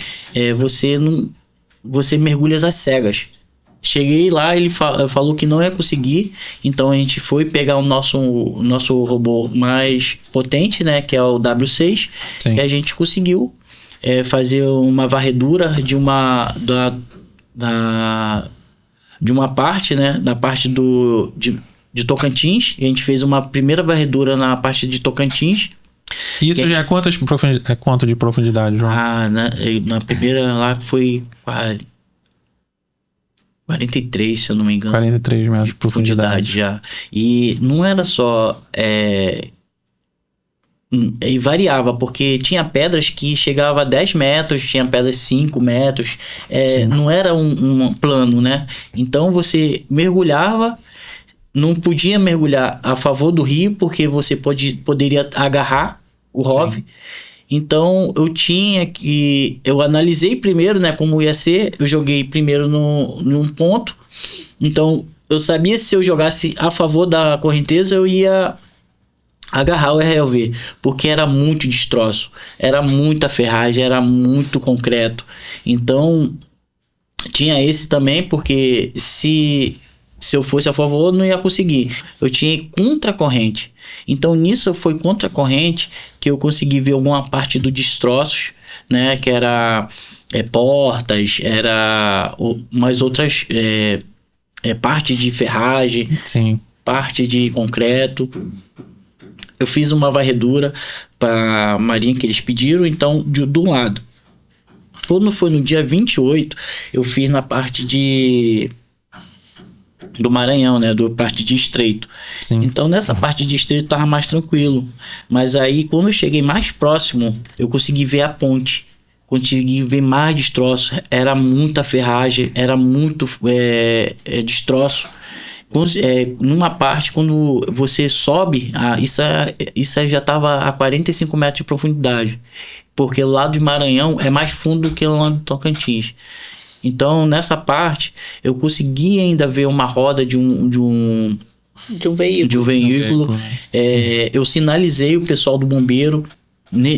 você mergulha às cegas. Cheguei lá, ele falou que não ia conseguir, então a gente foi pegar o nosso robô mais potente, né, que é o W6, Sim. E a gente conseguiu fazer uma varredura de uma parte, né, da parte de Tocantins. E a gente fez uma primeira varredura na parte de Tocantins. Isso já é quanto de profundidade, João? Na primeira lá foi 43, se eu não me engano. 43 metros de profundidade já. E não era só... e variava, porque tinha pedras que chegavam a 10 metros, tinha pedras 5 metros. Não era um plano, né? Então você mergulhava, não podia mergulhar a favor do rio, porque você poderia agarrar o ROV. Sim. Então eu analisei primeiro, né, como ia ser. Eu joguei primeiro num ponto. Então eu sabia que se eu jogasse a favor da correnteza, eu ia agarrar o RLV, porque era muito destroço, era muita ferragem, era muito concreto. Então tinha esse também, porque se eu fosse a favor, eu não ia conseguir. Eu tinha contracorrente. Então nisso foi contracorrente que eu consegui ver alguma parte dos destroços, né? Que era portas, era mais outras parte de ferragem. Sim. Parte de concreto. Eu fiz uma varredura para a Marinha que eles pediram, então do lado. Quando foi no dia 28, eu fiz na parte do Maranhão, né? Do parte de Estreito. Sim. Então, nessa parte de Estreito tava mais tranquilo. Mas aí, quando eu cheguei mais próximo, eu consegui ver a ponte. Consegui ver mais destroços. Era muita ferragem, era muito destroço. Numa parte, quando você sobe, isso já estava a 45 metros de profundidade. Porque o lado de Maranhão é mais fundo do que o lado do Tocantins. Então, nessa parte, eu consegui ainda ver uma roda de um veículo. Eu sinalizei o pessoal do bombeiro.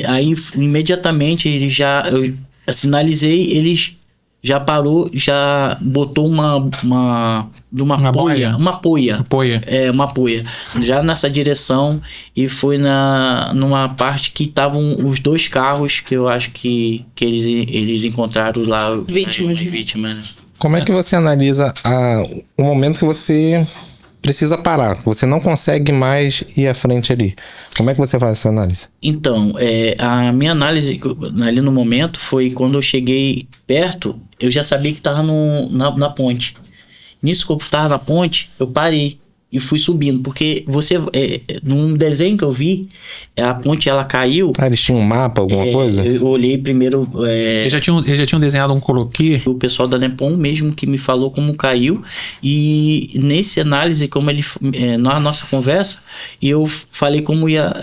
Aí, imediatamente, eu sinalizei, eles já parou, já botou uma poia. Uma poia. Uma poia. Já nessa direção, e foi numa parte que estavam os 2 carros que eu acho que eles encontraram lá. Vítimas. Né? Como é que você analisa o momento que você precisa parar, você não consegue mais ir à frente ali? Como é que você faz essa análise? Então, a minha análise ali no momento foi quando eu cheguei perto, eu já sabia que estava na ponte. Nisso que eu estava na ponte, eu parei e fui subindo, porque num desenho que eu vi, a ponte ela caiu. Eles tinham um mapa, alguma coisa? Eu olhei primeiro. Eles já tinham desenhado um croquis? O pessoal da Nepom mesmo que me falou como caiu, e nesse análise, como ele na nossa conversa, eu falei como ia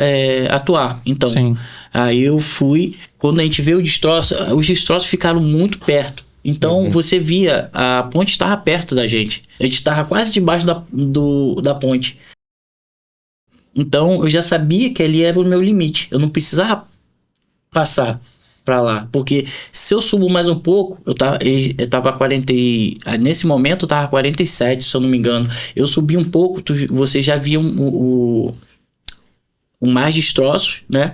atuar. Então, sim. Aí eu fui. Quando a gente vê os destroços ficaram muito perto. Então, você via, a ponte estava perto da gente. A gente estava quase debaixo da ponte. Então, eu já sabia que ali era o meu limite. Eu não precisava passar para lá. Porque se eu subo mais um pouco, eu tava 40... Nesse momento, eu tava 47, se eu não me engano. Eu subi um pouco, você já via o mais destroços, né?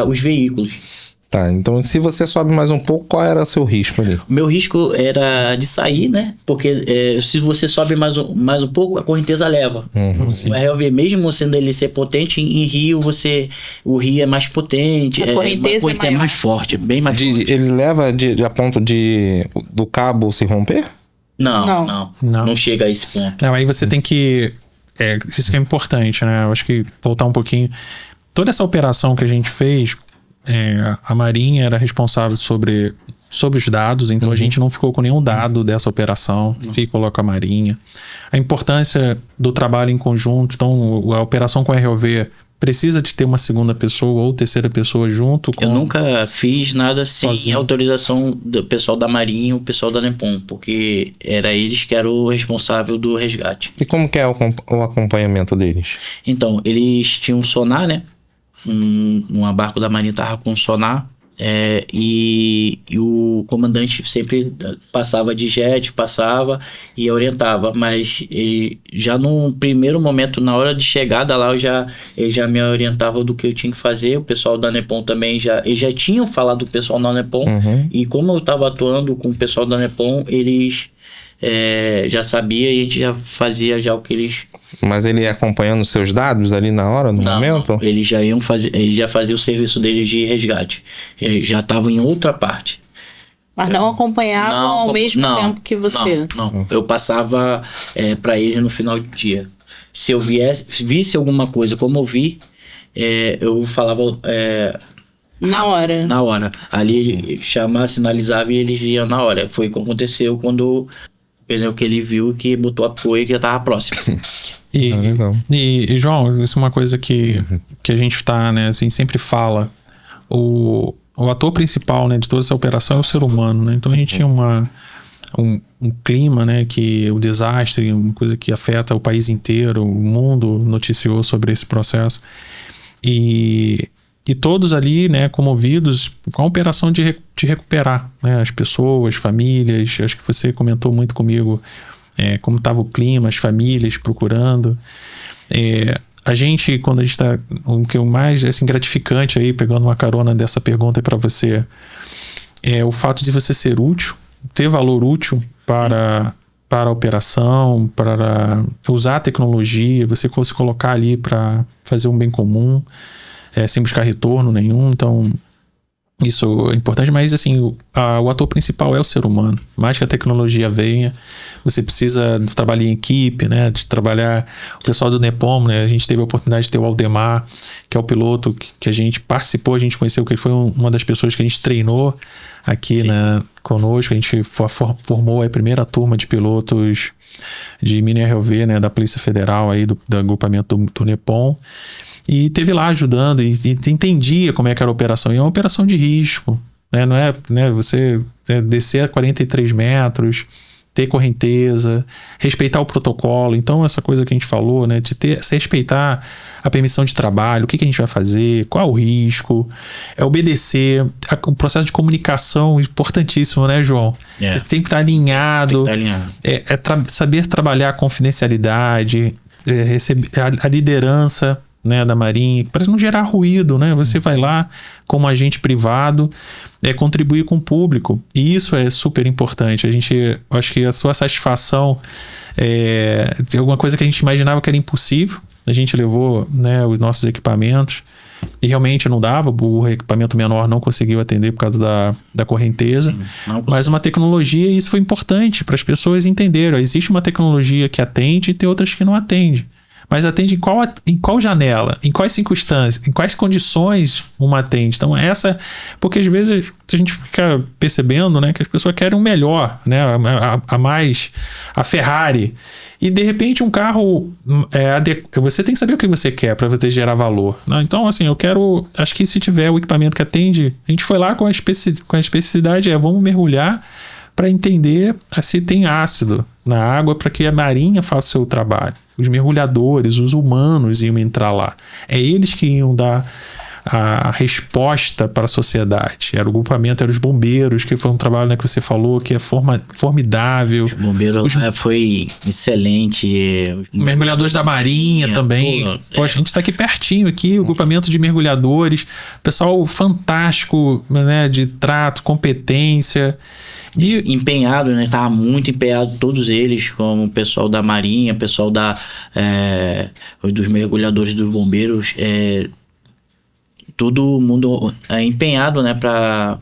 Os veículos. Tá, então se você sobe mais um pouco, qual era o seu risco ali? O meu risco era de sair, né? Porque se você sobe mais um pouco, a correnteza leva. O RLV, mesmo sendo ele ser potente, em rio, o rio é mais potente. A correnteza é mais forte, bem mais forte. Ele leva a ponto do cabo se romper? Não chega a esse ponto. Não, aí você tem que... isso que é importante, né? Eu acho que voltar um pouquinho... Toda essa operação que a gente fez... a Marinha era responsável sobre os dados, então a gente não ficou com nenhum dado dessa operação, ficou com a Marinha. A importância do trabalho em conjunto, então a operação com a RLV precisa de ter uma segunda pessoa ou terceira pessoa junto com... Eu nunca fiz nada sem sozinho. Autorização do pessoal da Marinha e o pessoal da Nepom, porque era eles que eram o responsável do resgate. E como que é o acompanhamento deles? Então, eles tinham sonar, né? Um barco da Marinha estava com sonar, e o comandante sempre passava de jet, e orientava, mas ele, já no primeiro momento, na hora de chegada lá, ele já me orientava do que eu tinha que fazer. O pessoal da Nepom também eles já tinham falado do pessoal da Nepom, e como eu estava atuando com o pessoal da Nepom, eles já sabia, e a gente já fazia já o que eles... Mas ele ia acompanhando os seus dados ali na hora, no momento? Não. Eles já faziam o serviço deles de resgate. Eles já estavam em outra parte. Mas não acompanhavam ao mesmo tempo que você? Não. Eu passava para eles no final do dia. Se eu visse alguma coisa, como eu vi, eu falava... na hora. Na hora. Ali sinalizava e eles iam na hora. Foi o que aconteceu quando o que ele viu, que botou apoio, que já estava próximo. E João, isso é uma coisa que a gente tá, né, assim, sempre fala. O ator principal, né, de toda essa operação é o ser humano, né? Então a gente tinha um clima, né, que o desastre, uma coisa que afeta o país inteiro, o mundo noticiou sobre esse processo. E todos ali, né, comovidos com a operação de recuperar, né, as pessoas, famílias. Acho que você comentou muito comigo como estava o clima, as famílias procurando. A gente, quando a gente está... O que é o mais assim, gratificante aí, pegando uma carona dessa pergunta para você, é o fato de você ser útil, ter valor útil para a operação, para usar a tecnologia, você se colocar ali para fazer um bem comum, sem buscar retorno nenhum. Então, Isso é importante, mas assim, o ator principal é o ser humano. Mais que a tecnologia venha, você precisa de trabalhar em equipe, né? De trabalhar o pessoal do NEPOM, né? A gente teve a oportunidade de ter o Aldemar, que é o piloto que a gente participou, a gente conheceu, que ele foi uma das pessoas que a gente treinou aqui conosco. A gente formou a primeira turma de pilotos de Mini ROV, né? Da Polícia Federal, aí, do agrupamento do NEPOM. E teve lá ajudando e entendia como é que era a operação. E é uma operação de risco, né? Não é, né, você descer a 43 metros, ter correnteza, respeitar o protocolo. Então, essa coisa que a gente falou, né, de respeitar a permissão de trabalho, o que a gente vai fazer, qual é o risco, é obedecer. O processo de comunicação importantíssimo, né, João? Você tem que estar alinhado. Saber trabalhar a confidencialidade, receber a liderança, né, da Marinha, para não gerar ruído, né? Você vai lá como agente privado, contribuir com o público, e isso é super importante. Acho que a sua satisfação de alguma coisa que a gente imaginava que era impossível, a gente levou, né, os nossos equipamentos e realmente não dava, o equipamento menor não conseguiu atender por causa da correnteza. Mas uma tecnologia, e isso foi importante para as pessoas entenderem. Existe uma tecnologia que atende e tem outras que não atende. Mas atende em qual janela, em quais circunstâncias, em quais condições uma atende. Então porque às vezes a gente fica percebendo, né, que as pessoas querem o melhor, né, a Ferrari. E de repente um carro, você tem que saber o que você quer para você gerar valor, né? Então assim, acho que se tiver o equipamento que atende, a gente foi lá com a especificidade, vamos mergulhar para entender se tem ácido na água para que a Marinha faça o seu trabalho. Os mergulhadores, os humanos iam entrar lá. É eles que iam dar a resposta para a sociedade. Era o grupamento, eram os bombeiros, que foi um trabalho, né, que você falou, que é formidável. Os bombeiros foi excelente. Mergulhadores da Marinha também. Poxa, a gente está aqui pertinho, aqui, o grupamento de mergulhadores. Pessoal fantástico, né, de trato, competência. E empenhado, né? Tava muito empenhado, todos eles, como o pessoal da Marinha, pessoal dos mergulhadores, dos bombeiros, todo mundo empenhado, né? Para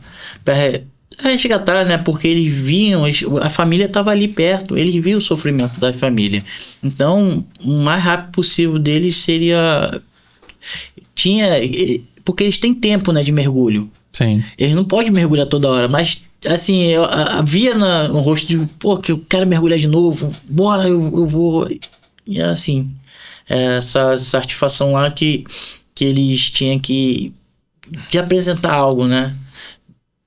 resgatar, né? Porque eles viam, a família estava ali perto, eles viam o sofrimento da família. Então, o mais rápido possível deles seria... Porque eles têm tempo, né, de mergulho. Sim. Eles não podem mergulhar toda hora, mas... Assim, eu havia no rosto de, que eu quero mergulhar de novo, bora, eu vou. E assim, essa satisfação lá que eles tinham que apresentar algo, né?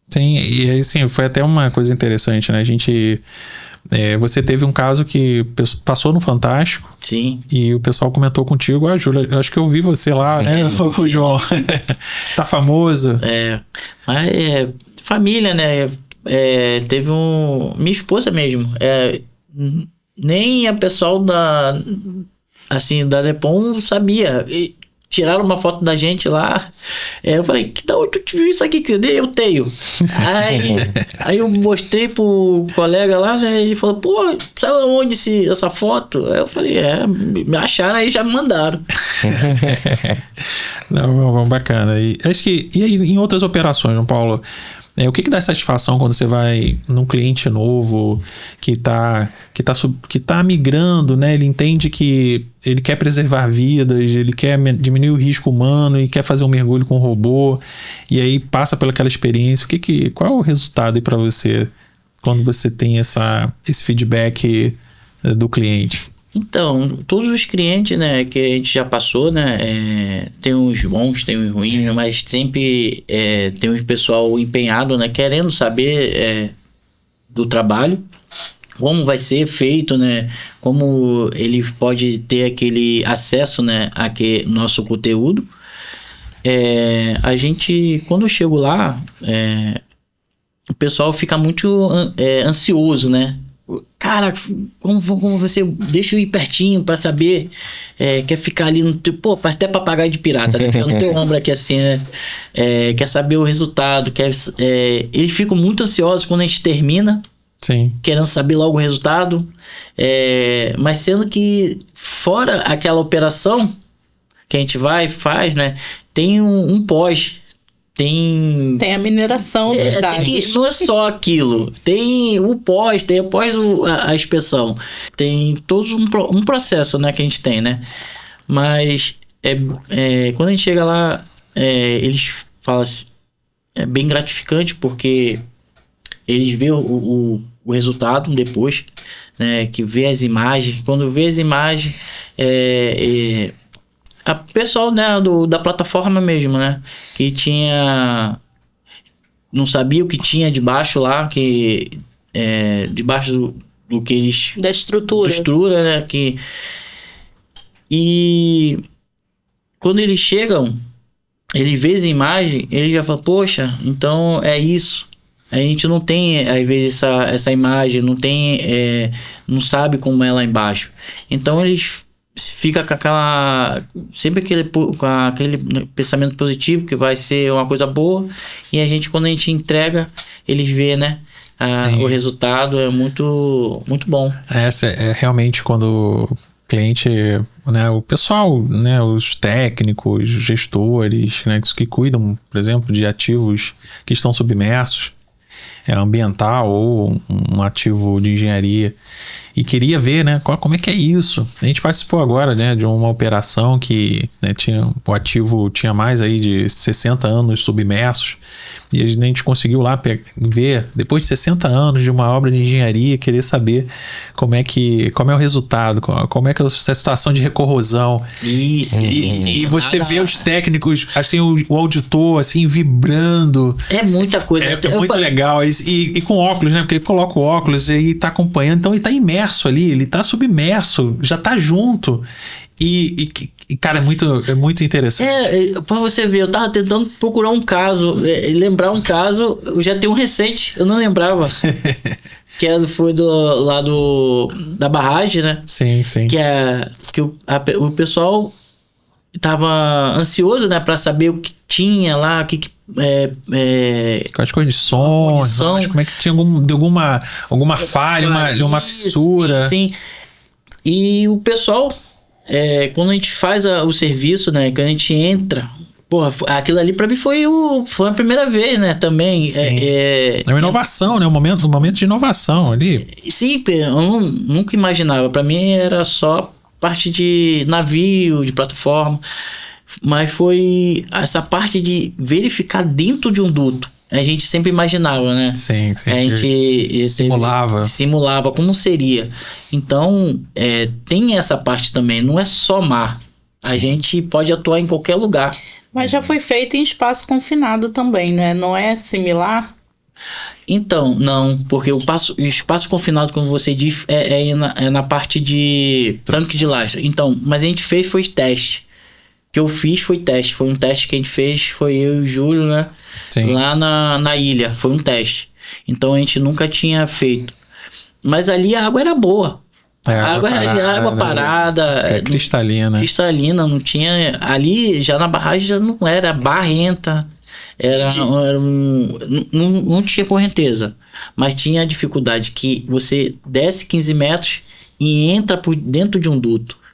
Sim, e assim, foi até uma coisa interessante, né? Você teve um caso que passou no Fantástico. Sim. E o pessoal comentou contigo, Júlia, acho que eu vi você lá, né, o João? Tá famoso. Mas família, né? Teve minha esposa mesmo. Nem a pessoal da NEPOM sabia. Tiraram uma foto da gente lá. Eu falei, da onde tu viu isso aqui? Eu tenho. Aí eu mostrei pro colega lá, né? Ele falou, sabe onde essa foto? Aí eu falei, me acharam aí, já me mandaram. Não, bacana. E aí, em outras operações, João Paulo, o que dá satisfação quando você vai num cliente novo que tá migrando, né? Ele entende que ele quer preservar vidas, ele quer diminuir o risco humano e quer fazer um mergulho com robô, e aí passa pelaquela experiência. Qual é o resultado aí para você quando você tem esse feedback do cliente? Então, todos os clientes, né, que a gente já passou, né, tem uns bons, tem uns ruins, mas sempre tem um pessoal empenhado, né, querendo saber do trabalho, como vai ser feito, né, como ele pode ter aquele acesso, né, a nosso conteúdo. A gente, quando eu chego lá, o pessoal fica muito ansioso, né? Cara, como você deixa eu ir pertinho pra saber, quer ficar ali no teu, até papagaio de pirata, né? Fica no teu ombro aqui assim, né? Quer saber o resultado, eles ficam muito ansiosos quando a gente termina. Sim. Querendo saber logo o resultado, mas sendo que fora aquela operação que a gente vai e faz, né? Tem um pós, tem Tem a mineração dos assim, dados. que não é só aquilo. Tem o pós, tem após a inspeção. Tem todo um processo, né, que a gente tem, né? Mas quando a gente chega lá, eles falam assim, é bem gratificante porque eles veem o resultado depois, né? Que vê as imagens. Quando vê as imagens, a pessoal, né, da plataforma mesmo, né? Que não sabia o que tinha debaixo lá, que debaixo do que eles... Da estrutura. né? E quando eles chegam, eles veem a imagem, eles já falam, poxa, então é isso. A gente não tem, às vezes, essa imagem, não sabe como é lá embaixo. Então eles ficam sempre com aquele pensamento positivo, que vai ser uma coisa boa, e quando a gente entrega, eles vê, né? O resultado é muito, muito bom. Essa é realmente quando o cliente, né, o pessoal, né, os técnicos, os gestores, né, que cuidam, por exemplo, de ativos que estão submersos, ambiental ou um ativo de engenharia, e queria ver, né, como é que é isso. A gente participou agora, né, de uma operação que, né, o ativo tinha mais aí de 60 anos submersos, e a gente conseguiu lá ver, depois de 60 anos de uma obra de engenharia, querer saber como é o resultado, como é que é a situação de recorrosão. Isso. E você vê os técnicos, assim, o auditor, assim, vibrando. É muita coisa. É muito legal. E com óculos, né? Porque ele coloca o óculos e tá acompanhando. Então ele tá imerso ali, ele tá submerso, já tá junto. E cara, é muito interessante. Pra você ver, eu tava tentando procurar um caso, lembrar um caso, eu já tenho um recente, eu não lembrava. Que foi lá da barragem, né? Sim, sim. Que o pessoal tava ansioso, né? Pra saber o que tinha lá, As condições, como é que tinha alguma falha, uma fissura. Sim. E o pessoal, quando a gente faz o serviço, né? Quando a gente entra, porra, aquilo ali pra mim foi a primeira vez, né? Também. É uma inovação, né? Um momento de inovação ali. Sim, eu nunca imaginava. Pra mim era só parte de navio, de plataforma. Mas foi essa parte de verificar dentro de um duto. A gente sempre imaginava, né? Sim. A gente simulava como seria. Então, tem essa parte também. Não é só mar. A gente pode atuar em qualquer lugar. Mas já foi feito em espaço confinado também, né? Não é similar? Então, não. Porque o espaço confinado, como você diz, é na parte de tanque de lastro. Então, mas a gente foi teste. O que eu fiz foi teste. Foi um teste que a gente fez, foi eu e o Júlio, né? Sim. Lá na ilha. Foi um teste. Então a gente nunca tinha feito. Mas ali a água era boa. Água parada. Cristalina. Cristalina, não tinha. Ali já na barragem já não era barrenta. Não tinha correnteza. Mas tinha a dificuldade que você desce 15 metros e entra por dentro de um duto.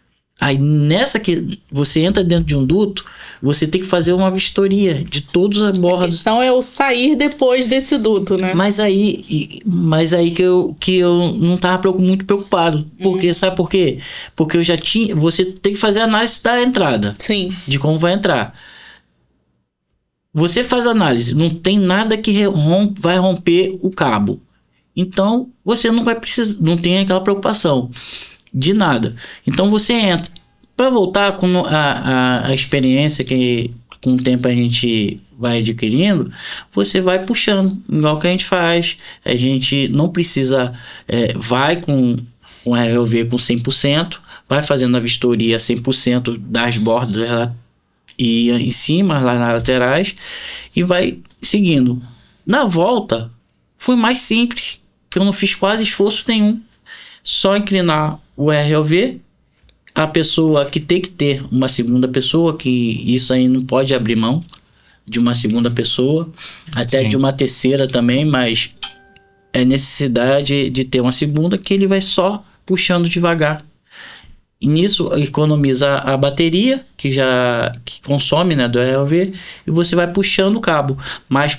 Aí nessa que você entra dentro de um duto, você tem que fazer uma vistoria de todos as bordas. A questão é o sair depois desse duto, né? Mas aí que eu não tava muito preocupado. Porque, sabe por quê? Porque eu já tinha... Você tem que fazer a análise da entrada. Sim. De como vai entrar. Você faz a análise. Não tem nada que vai romper o cabo. Então, você não vai precisar... Não tem aquela preocupação. De nada. Então você entra. Para voltar com a experiência que com o tempo a gente vai adquirindo, você vai puxando, igual que a gente faz. A gente não precisa... vai com a RLV com 100%, vai fazendo a vistoria 100% das bordas e em cima, lá nas laterais, e vai seguindo. Na volta, foi mais simples, porque eu não fiz quase esforço nenhum. Só inclinar o RLV, a pessoa que tem que ter uma segunda pessoa, que isso aí não pode abrir mão de uma segunda pessoa, até de uma terceira também, mas é necessidade de ter uma segunda que ele vai só puxando devagar. E nisso economiza a bateria, que consome, né, do ROV, e você vai puxando o cabo. Mas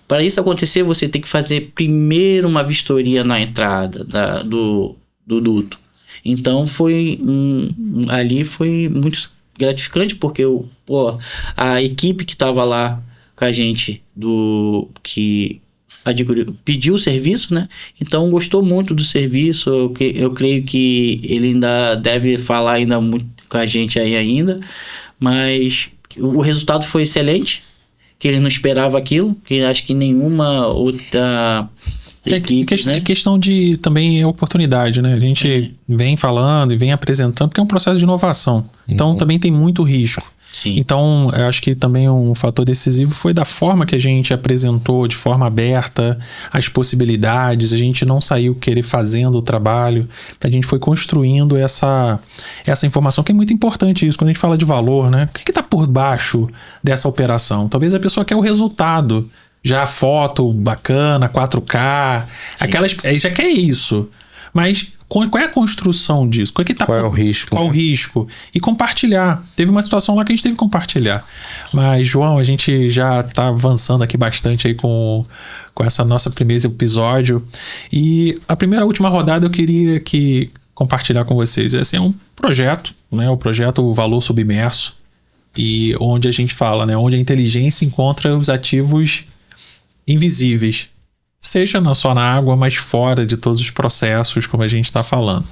para isso acontecer, você tem que fazer primeiro uma vistoria na entrada do duto. Então ali foi muito gratificante, porque a equipe que estava lá com a gente, que pediu o serviço, né? Então gostou muito do serviço. Eu creio que ele ainda deve falar ainda muito com a gente aí ainda, mas o resultado foi excelente, que ele não esperava aquilo, que acho que nenhuma outra equipe, né? É questão de também oportunidade, né? A gente vem falando e vem apresentando, porque é um processo de inovação. Então também tem muito risco. Sim. Então, eu acho que também um fator decisivo foi da forma que a gente apresentou, de forma aberta, as possibilidades. A gente não saiu querer fazendo o trabalho. A gente foi construindo essa informação, que é muito importante isso, quando a gente fala de valor, né? O que está por baixo dessa operação? Talvez a pessoa quer o resultado. Já a foto bacana, 4K, já quer isso. Mas qual é a construção disso? Qual é o risco? Qual é o risco? E compartilhar. Teve uma situação lá que a gente teve que compartilhar. Mas, João, a gente já está avançando aqui bastante aí com essa nossa primeiro episódio. E a última rodada eu queria compartilhar com vocês. Esse é um projeto, né? O projeto Valor Submerso. E onde a gente fala, né? Onde a inteligência encontra os ativos invisíveis. Seja não só na água, mas fora de todos os processos, como a gente está falando.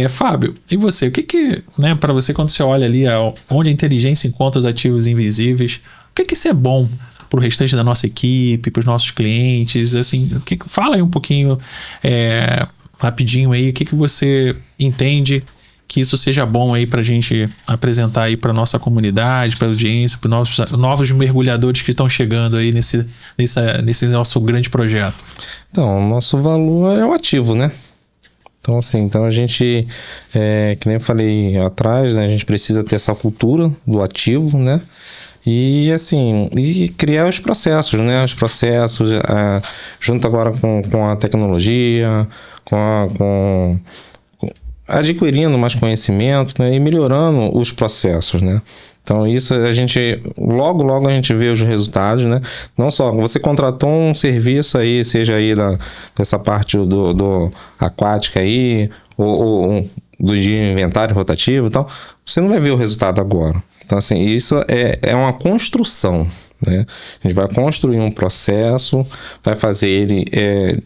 Fábio, e você? O que né, para você, quando você olha ali onde a inteligência encontra os ativos invisíveis, o que isso é bom para o restante da nossa equipe, para os nossos clientes? Assim, fala aí um pouquinho, rapidinho aí, o que você entende que isso seja bom aí para a gente apresentar aí para nossa comunidade, para a audiência, para os novos mergulhadores que estão chegando aí nesse nosso grande projeto. Então, o nosso valor é o ativo, né? Então, assim, a gente, que nem eu falei atrás, né? A gente precisa ter essa cultura do ativo, né? E, assim, criar os processos, né? Os processos, junto agora com a tecnologia, adquirindo mais conhecimento, né, e melhorando os processos, né? Então isso a gente logo a gente vê os resultados, né? Não só você contratou um serviço aí, seja aí dessa parte do aquática aí ou do de inventário rotativo e tal, você não vai ver o resultado agora. Então assim, isso é uma construção, né? A gente vai construir um processo, vai fazer ele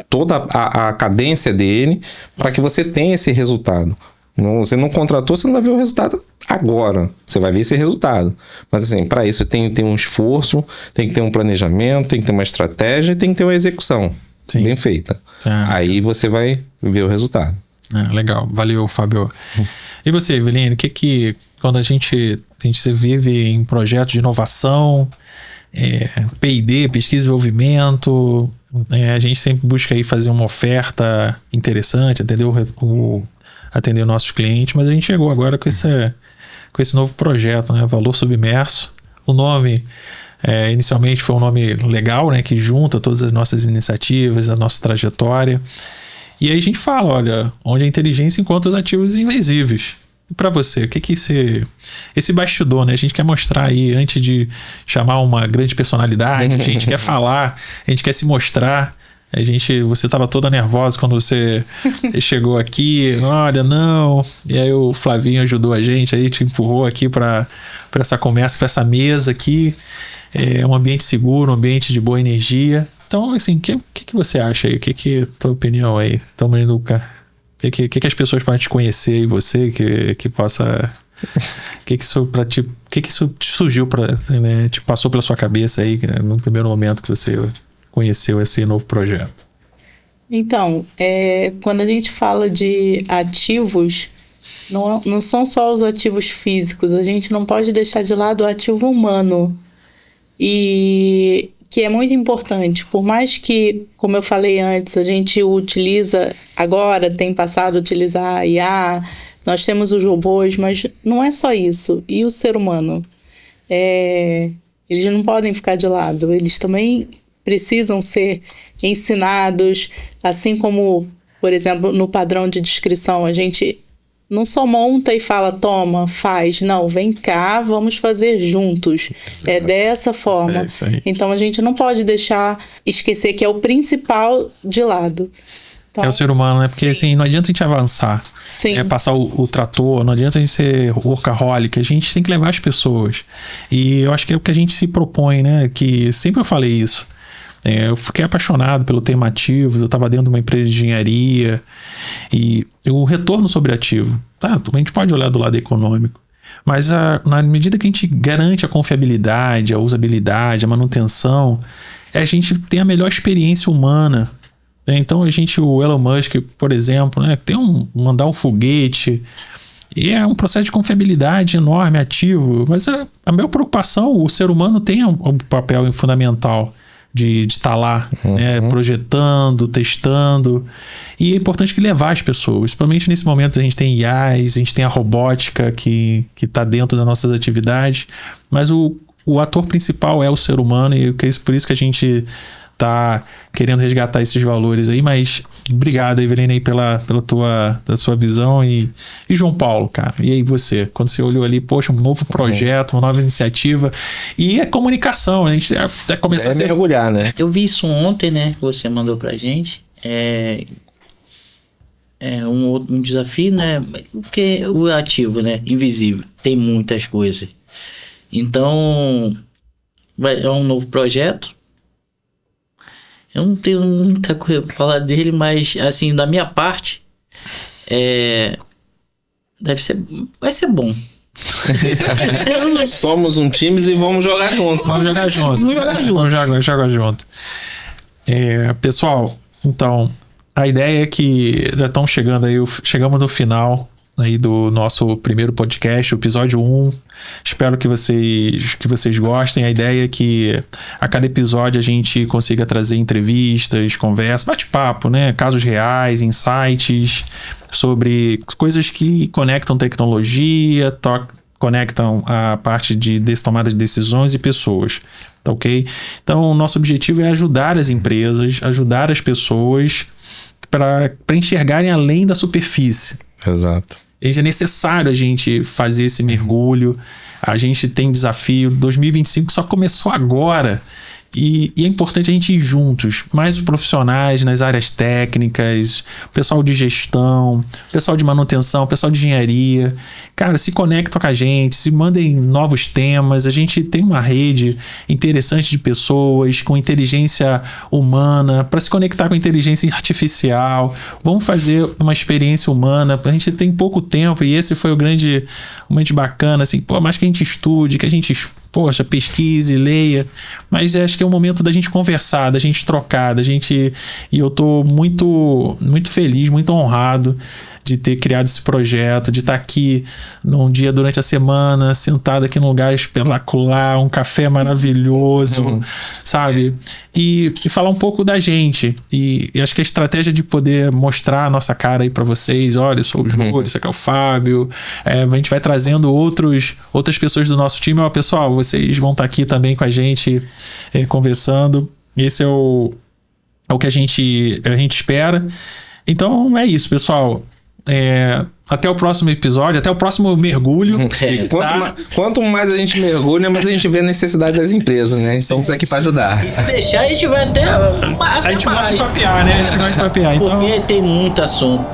toda a cadência dele para que você tenha esse resultado. Você não contratou, você não vai ver o resultado agora. Você vai ver esse resultado. Mas assim, para isso tem que ter um esforço, tem que ter um planejamento, tem que ter uma estratégia e tem que ter uma execução. Sim. Bem feita. Aí você vai ver o resultado. Legal. Valeu, Fábio. E você, Eveline, quando a gente vive em projetos de inovação, P&D, pesquisa e desenvolvimento, a gente sempre busca aí fazer uma oferta interessante, atender nossos clientes, mas a gente chegou agora com esse novo projeto, né? Valor Submerso. O nome inicialmente foi um nome legal, né? Que junta todas as nossas iniciativas, a nossa trajetória. E aí a gente fala, olha, onde a inteligência encontra os ativos invisíveis. E para você, o que esse bastidor, né? A gente quer mostrar aí, antes de chamar uma grande personalidade, a gente quer falar, a gente quer se mostrar. Você estava toda nervosa quando você chegou aqui, olha, não. E aí o Flavinho ajudou a gente, aí te empurrou aqui para essa conversa, para essa mesa aqui. É um ambiente seguro, um ambiente de boa energia. Então, assim, o que você acha aí? O que é a tua opinião aí? Então, Mariluca, o que as pessoas podem te conhecer e você que possa... O que isso surgiu, né, te passou pela sua cabeça aí, né, no primeiro momento que você conheceu esse novo projeto? Então, quando a gente fala de ativos, não são só os ativos físicos, a gente não pode deixar de lado o ativo humano, e que é muito importante. Por mais que, como eu falei antes, a gente tem passado a utilizar a IA, nós temos os robôs, mas não é só isso. E o ser humano? Eles não podem ficar de lado, eles também precisam ser ensinados, assim como, por exemplo, no padrão de descrição, a gente não só monta e fala, toma, faz. Não, vem cá, vamos fazer juntos. Exato. É dessa forma. É isso aí. Então a gente não pode esquecer que é o principal de lado. Então, É o ser humano, né? Porque sim. assim, não adianta a gente avançar. Sim. Passar o trator, não adianta a gente ser workaholic, a gente tem que levar as pessoas. E eu acho que é o que a gente se propõe, né? Que sempre eu falei isso. Eu fiquei apaixonado pelo tema ativos, eu estava dentro de uma empresa de engenharia e o retorno sobre ativo, tá? A gente pode olhar do lado econômico, mas na medida que a gente garante a confiabilidade, a usabilidade, a manutenção, a gente tem a melhor experiência humana. Então o Elon Musk, por exemplo, né, mandar um foguete, e é um processo de confiabilidade enorme, ativo, mas a minha preocupação, o ser humano tem um papel fundamental de estar lá, né, projetando, testando, e é importante que levar as pessoas, principalmente nesse momento a gente tem IAs, a gente tem a robótica que está dentro das nossas atividades, mas o ator principal é o ser humano, e por isso que a gente tá querendo resgatar esses valores aí, mas obrigado, Eveline, aí pela sua visão e João Paulo, cara, e aí você, quando você olhou ali, poxa, um novo projeto, uma nova iniciativa, e comunicação, a gente até começou a ser... mergulhar, né? Eu vi isso ontem, né? Que você mandou pra gente. Um desafio, né? Porque o ativo, né? Invisível. Tem muitas coisas. Então, é um novo projeto. Eu não tenho muita coisa pra falar dele, mas, assim, da minha parte, vai ser bom. Somos um time e vamos jogar junto. Vamos jogar junto. Pessoal, então, a ideia é que já estão chegando aí, chegamos no final aí do nosso primeiro podcast, o episódio 1. Espero que vocês gostem. A ideia é que a cada episódio a gente consiga trazer entrevistas, conversas, bate-papo, né? Casos reais, insights sobre coisas que conectam tecnologia, conectam a parte de tomada de decisões e pessoas, tá ok? Então, o nosso objetivo é ajudar as empresas, ajudar as pessoas para enxergarem além da superfície. Exato. É necessário a gente fazer esse mergulho, a gente tem desafio, 2025 só começou agora. E é importante a gente ir juntos, mais os profissionais nas áreas técnicas, o pessoal de gestão, o pessoal de manutenção, o pessoal de engenharia. Cara, se conectam com a gente, se mandem novos temas. A gente tem uma rede interessante de pessoas com inteligência humana para se conectar com a inteligência artificial. Vamos fazer uma experiência humana. A gente tem pouco tempo e esse foi o momento bacana, assim, mais que a gente estude, que a gente pesquise, leia, mas acho que é o momento da gente conversar, da gente trocar, e eu tô muito, muito feliz, muito honrado de ter criado esse projeto, de estar aqui num dia durante a semana, sentado aqui num lugar espetacular, um café maravilhoso, sabe? E falar um pouco da gente. E acho que a estratégia de poder mostrar a nossa cara aí pra vocês, olha, eu sou o Júlio, esse aqui é o Fábio, a gente vai trazendo outras pessoas do nosso time. Ó, pessoal, vocês vão estar aqui também com a gente conversando. Esse é o que a gente espera. Então é isso, pessoal. Até o próximo episódio, até o próximo mergulho. Quanto mais a gente mergulha, mais a gente vê a necessidade das empresas, né? Estamos aqui para ajudar. Se deixar, a gente vai até A gente gosta de papear, né? A gente gosta de papear. Então... Porque tem muito assunto.